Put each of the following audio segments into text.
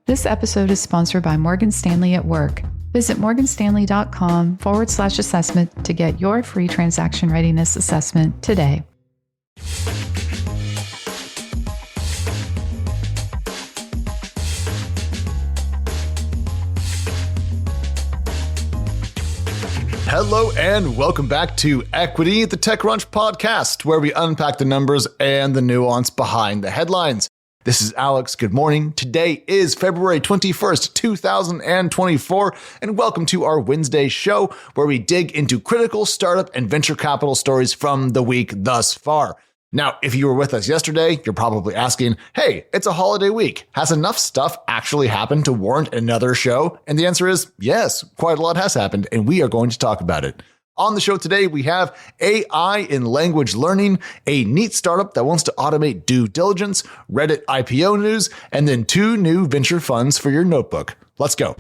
This episode is sponsored by Morgan Stanley at Work. Visit morganstanley.com/assessment to get your free transaction readiness assessment today. Hello and welcome back to Equity, the TechCrunch Podcast, where we unpack the numbers and the nuance behind the headlines. This is Alex. Good morning. Today is February 21st, 2024, and welcome to our Wednesday show, where we dig into critical startup and venture capital stories from the week thus far. Now, if you were with us yesterday, you're probably asking, hey, it's a holiday week. Has enough stuff actually happened to warrant another show? And the answer is yes, quite a lot has happened, and we are going to talk about it. On the show today, we have AI in language learning, a neat startup that wants to automate due diligence, Reddit IPO news, and then 2 new venture funds for your notebook. Let's go.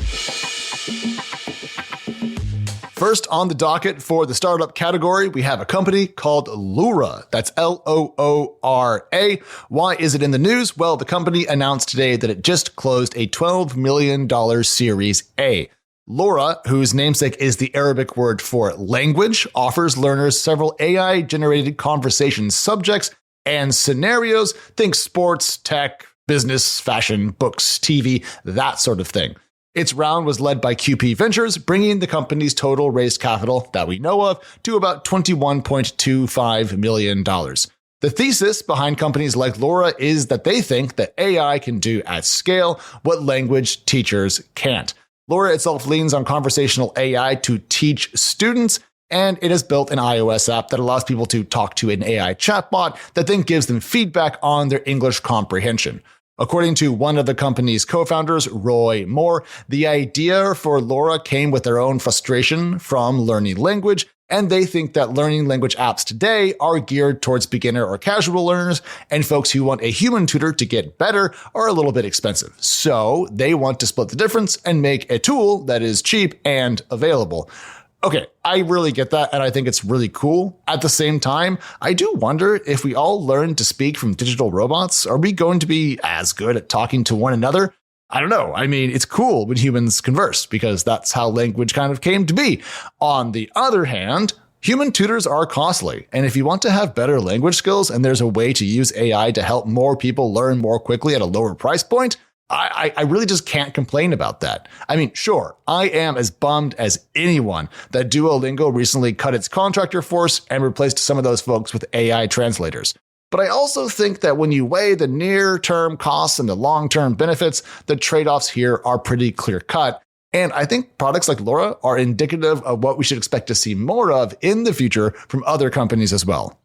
First on the docket for the startup category, we have a company called Lura. That's Loora. Why is it in the news? Well, the company announced today that it just closed a $12 million Series A. Loora, whose namesake is the Arabic word for language, offers learners several AI-generated conversation subjects and scenarios. Think sports, tech, business, fashion, books, TV, that sort of thing. Its round was led by QP Ventures, bringing the company's total raised capital that we know of to about $21.25 million. The thesis behind companies like Lura is that they think that AI can do at scale what language teachers can't. Lura itself leans on conversational AI to teach students, and it has built an iOS app that allows people to talk to an AI chatbot that then gives them feedback on their English comprehension. According to one of the company's co-founders, Roy Moore, the idea for Lura came with their own frustration from learning language, and they think that learning language apps today are geared towards beginner or casual learners, and folks who want a human tutor to get better are a little bit expensive. So they want to split the difference and make a tool that is cheap and available. Okay, I really get that, and I think it's really cool. At the same time, I do wonder if we all learn to speak from digital robots, are we going to be as good at talking to one another? I don't know. I mean, it's cool when humans converse because that's how language kind of came to be. On the other hand, human tutors are costly. And if you want to have better language skills and there's a way to use AI to help more people learn more quickly at a lower price point, I really just can't complain about that. I mean, sure, I am as bummed as anyone that Duolingo recently cut its contractor force and replaced some of those folks with AI translators. But I also think that when you weigh the near-term costs and the long-term benefits, the trade-offs here are pretty clear-cut. And I think products like Lura are indicative of what we should expect to see more of in the future from other companies as well.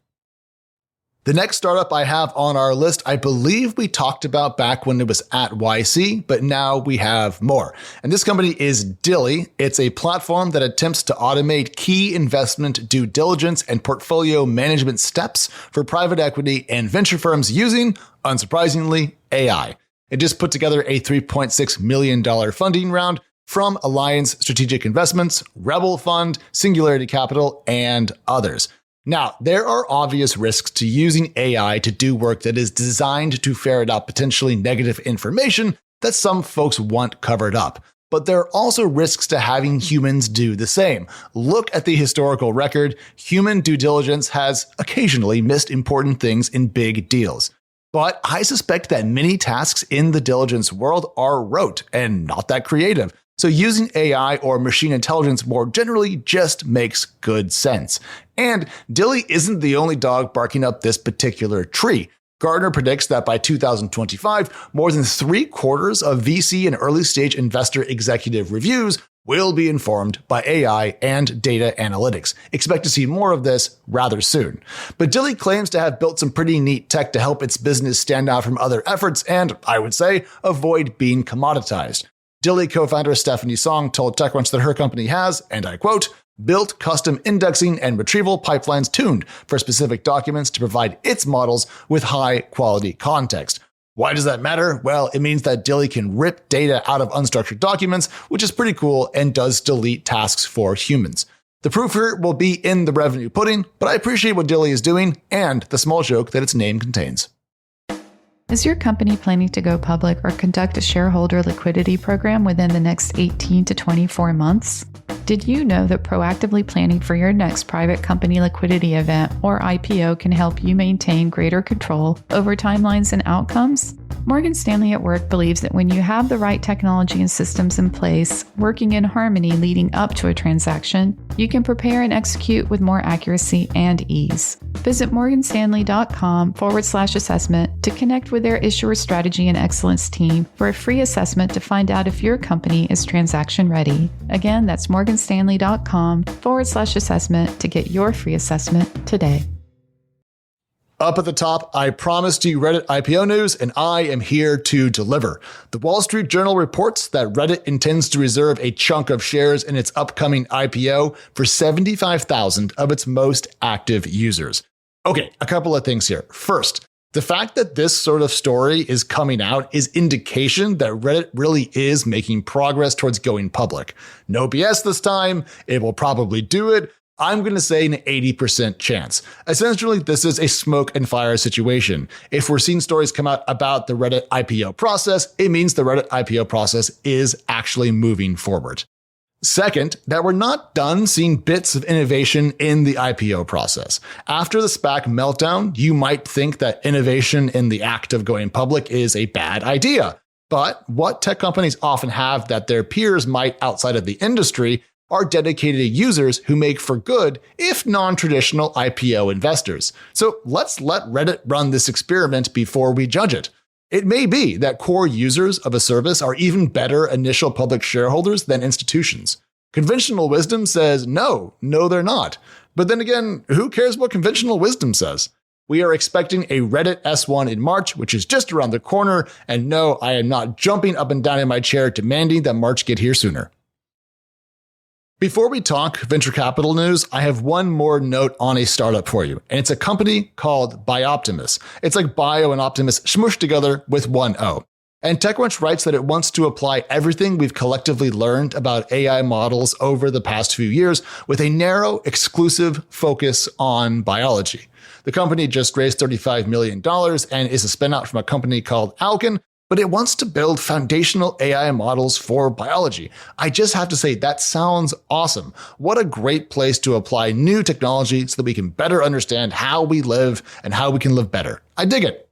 The next startup I have on our list, I believe we talked about back when it was at YC, but now we have more. And this company is Dilly. It's a platform that attempts to automate key investment due diligence and portfolio management steps for private equity and venture firms using, unsurprisingly, AI. It just put together a $3.6 million funding round from Alliance Strategic Investments, Rebel Fund, Singularity Capital, and others. Now, there are obvious risks to using AI to do work that is designed to ferret out potentially negative information that some folks want covered up. But there are also risks to having humans do the same. Look at the historical record. Human due diligence has occasionally missed important things in big deals. But I suspect that many tasks in the diligence world are rote and not that creative. So using AI or machine intelligence more generally just makes good sense. And Dilly isn't the only dog barking up this particular tree. Gartner predicts that by 2025, more than 3/4 of VC and early stage investor executive reviews will be informed by AI and data analytics. Expect to see more of this rather soon. But Dilly claims to have built some pretty neat tech to help its business stand out from other efforts and, I would say, avoid being commoditized. Dilly co-founder Stephanie Song told TechCrunch that her company has, and I quote, built custom indexing and retrieval pipelines tuned for specific documents to provide its models with high-quality context. Why does that matter? Well, it means that Dilly can rip data out of unstructured documents, which is pretty cool and does delete tasks for humans. The proof here will be in the revenue pudding, but I appreciate what Dilly is doing and the small joke that its name contains. Is your company planning to go public or conduct a shareholder liquidity program within the next 18 to 24 months? Did you know that proactively planning for your next private company liquidity event or IPO can help you maintain greater control over timelines and outcomes? Morgan Stanley at Work believes that when you have the right technology and systems in place, working in harmony leading up to a transaction, you can prepare and execute with more accuracy and ease. Visit morganstanley.com/assessment to connect with their issuer strategy and excellence team for a free assessment to find out if your company is transaction ready. Again, that's morganstanley.com/assessment to get your free assessment today. Up at the top, I promised you Reddit IPO news, and I am here to deliver. The Wall Street Journal reports that Reddit intends to reserve a chunk of shares in its upcoming IPO for 75,000 of its most active users. Okay, a couple of things here. First, the fact that this sort of story is coming out is indication that Reddit really is making progress towards going public. No BS this time. It will probably do it. I'm going to say an 80% chance. Essentially, this is a smoke and fire situation. If we're seeing stories come out about the Reddit IPO process, it means the Reddit IPO process is actually moving forward. Second, that we're not done seeing bits of innovation in the IPO process. After the SPAC meltdown, you might think that innovation in the act of going public is a bad idea. But what tech companies often have that their peers might outside of the industry are dedicated users who make for good, if non-traditional IPO investors. So let's let Reddit run this experiment before we judge it. It may be that core users of a service are even better initial public shareholders than institutions. Conventional wisdom says no, they're not. But then again, who cares what conventional wisdom says? We are expecting a Reddit S1 in March, which is just around the corner. And no, I am not jumping up and down in my chair demanding that March get here sooner. Before we talk venture capital news, I have one more note on a startup for you, and it's a company called Optimus. It's like bio and Optimus smooshed together with one O. And TechCrunch writes that it wants to apply everything we've collectively learned about AI models over the past few years with a narrow, exclusive focus on biology. The company just raised $35 million and is a spinout from a company called Alkin, but it wants to build foundational AI models for biology. I just have to say, that sounds awesome. What a great place to apply new technology so that we can better understand how we live and how we can live better. I dig it.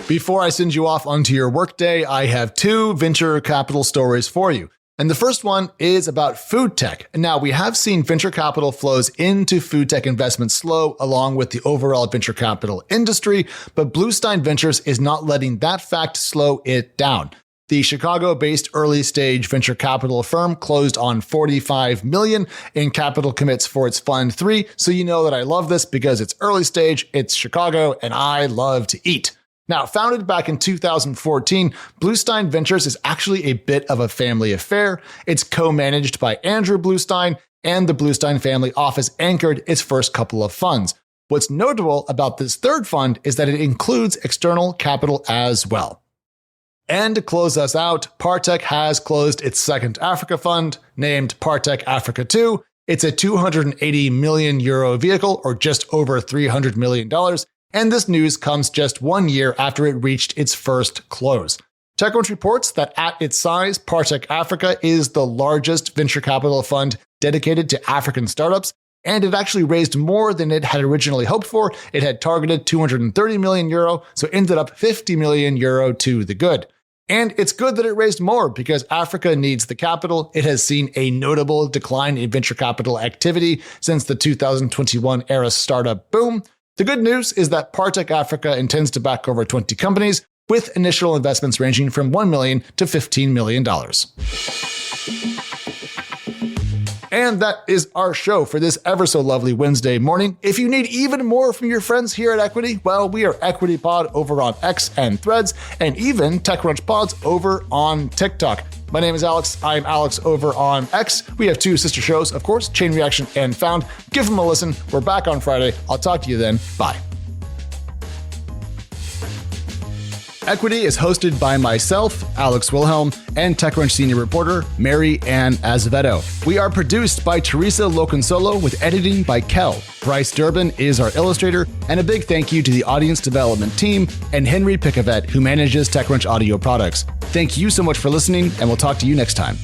Before I send you off onto your workday, I have two venture capital stories for you. And the first one is about food tech. Now, we have seen venture capital flows into food tech investments slow along with the overall venture capital industry, but Bluestein Ventures is not letting that fact slow it down. The Chicago-based early-stage venture capital firm closed on $45 million in capital commits for its Fund 3, so you know that I love this because it's early stage, it's Chicago, and I love to eat. Now, founded back in 2014, Bluestein Ventures is actually a bit of a family affair. It's co-managed by Andrew Bluestein, and the Bluestein family office anchored its first couple of funds. What's notable about this third fund is that it includes external capital as well. And to close us out, Partech has closed its second Africa fund, named Partech Africa 2. It's a 280 million euro vehicle, or just over $300 million. And this news comes just 1 year after it reached its first close. TechCrunch reports that at its size, Partech Africa is the largest venture capital fund dedicated to African startups, and it actually raised more than it had originally hoped for. It had targeted 230 million euro, so it ended up 50 million euro to the good. And it's good that it raised more because Africa needs the capital. It has seen a notable decline in venture capital activity since the 2021 era startup boom. The good news is that Partech Africa intends to back over 20 companies with initial investments ranging from $1 million to $15 million. And that is our show for this ever so lovely Wednesday morning. If you need even more from your friends here at Equity, well, we are Equity Pod over on X and Threads, and even TechCrunch Pods over on TikTok. My name is Alex. I'm Alex over on X. We have two sister shows, of course, Chain Reaction and Found. Give them a listen. We're back on Friday. I'll talk to you then. Bye. Equity is hosted by myself, Alex Wilhelm, and TechCrunch senior reporter, Mary Ann Azevedo. We are produced by Teresa Loconsolo with editing by Kel. Bryce Durbin is our illustrator, and a big thank you to the audience development team and Henry Picavet, who manages TechCrunch audio products. Thank you so much for listening, and we'll talk to you next time.